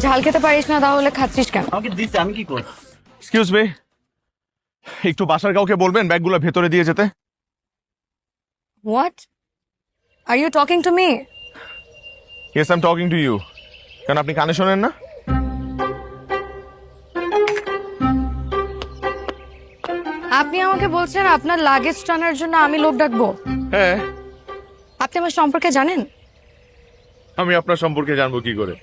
ঝাল খেতে পারিস না তাহলে খাচ্ছিস কেন? আমাকে দিচ্ছে, আমি কি করব? এক্সকিউজ মি, একটু বাসার কাউকে বলবেন ব্যাগগুলো ভেতরে দিয়ে যেতে। What are you talking to me? Yes, I am talking to you. কেন আপনি কানে শোনেন না? আপনি আমাকে বলছেন আপনার লাগেজ টানার জন্য আমি লোক ডাকবো? হ্যাঁ। আপনি আমার সম্পর্কে জানেন? আমি আপনার সম্পর্কে জানবো কি করে?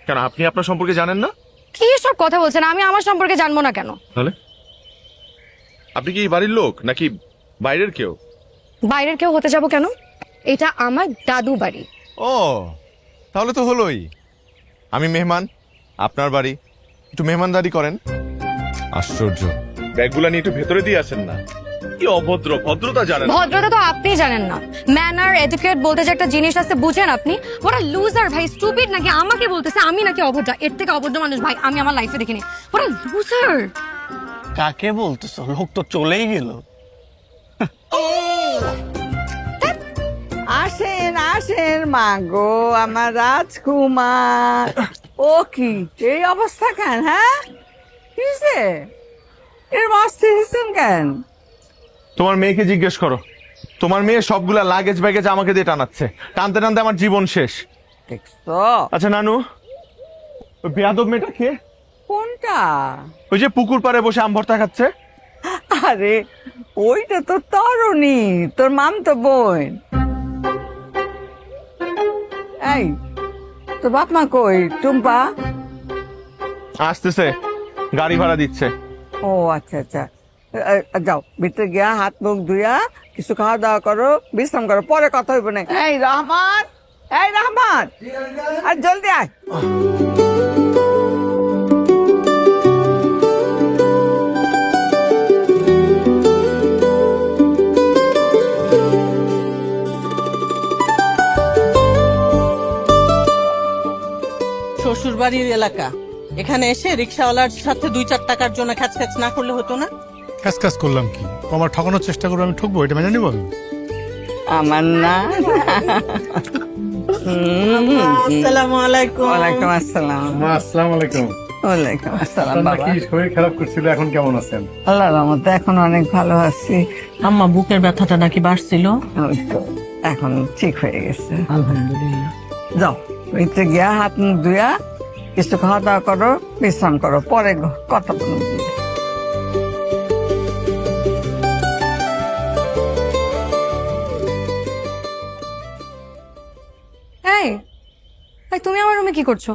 কেন আপনি আপনার সম্পর্কে জানেন না? কি সব কথা বলছেন? আমি আমার সম্পর্কে জানবো না কেন? তাহলে আপনি কি এই বাড়ির লোক নাকি বাইরের কেউ? বাইরের কেউ হতে যাব কেন? এটা আমার দাদু বাড়ি। ও, তাহলে তো হলোই। আমি মেহমান, আপনার বাড়ি, একটু মেহমানদারি করেন। আশ্চর্য, ব্যাগগুলা নিয়ে একটু ভেতরে দিয়ে আসেন না। কি অভদ্র, ভদ্রতা জানেন না। ভদ্রতা তো আপনিই জানেন না। ম্যানার এটিকেট বলতে যে একটা জিনিস আছে বুঝেন আপনি? ওরা লুজার ভাই, স্টুপিড নাকি আমাকে বলতেছে আমি নাকি অভদ্র? এর থেকে অভদ্র মানুষ ভাই আমি আমার লাইফে দেখিনি। ওরা লুজার। কাকে বলতেছো? লোক তো চলেই গেল। আসেন আসেন মাগো আমার রাজকুমার। ও কি এই অবস্থা কেন? হ্যাঁ কিসে এর মাস্তে হিসেন কেন? তোমার মেয়েকে জিজ্ঞেস করো। তোমার মেয়ে সবগুলা লাগেজ ব্যাগেজ আমাকে দিয়ে টানাচ্ছে। টানতে টানতে আমার জীবন শেষ। দেখছো আচ্ছা নানু, ওই বেয়াদব মেয়েটা কে? কোনটা? ওই যে পুকুর পাড়ে বসে আম ভর্তা খাচ্ছে। আরে ওইটা তো তরুণী, তোর মাম তো বোন। এই তোর বাপ মা কই? টুম্পা আসতেছে, গাড়ি ভাড়া দিচ্ছে। ও আচ্ছা আচ্ছা, যাও ভিতরে গিয়া হাত মুখ ধুইয়া কিছু খাওয়া দাওয়া করো, বিশ্রাম করো, পরে কথা হইব না। এই রহমান, এই রহমান, আর জলদি আয়। শ্বশুর বাড়ির এলাকা, এখানে এসে রিক্সাওয়ালার সাথে 2-4 টাকার জন্য খ্যাচ না করলে হতো না? কাজ করলাম কি? ও আমার ঠকানোর চেষ্টা করবো, আমি ঠকবো, এটা মেনে নিব আমি? আমার না। আসসালামু আলাইকুম। ওয়ালাইকুম আসসালাম। আসসালামু আলাইকুম। ওয়ালাইকুম আসসালাম বাবা। শরীর খারাপ করছিল, এখন কেমন আছেন? আল্লাহর রহমতে এখন অনেক ভালো আছি। আম্মা বুকের ব্যথাটা নাকি বাড়ছিল? ওই তো এখন ঠিক হয়ে গেছে আলহামদুলিল্লাহ। যাও ভিতরে গিয়া হাত মুখ ধুইয়া কিছু খাওয়া দাওয়া করো, বিশ্রাম করো, পরে কথা বলবো। এই এই, তুমি আমার রুমে কি করছো?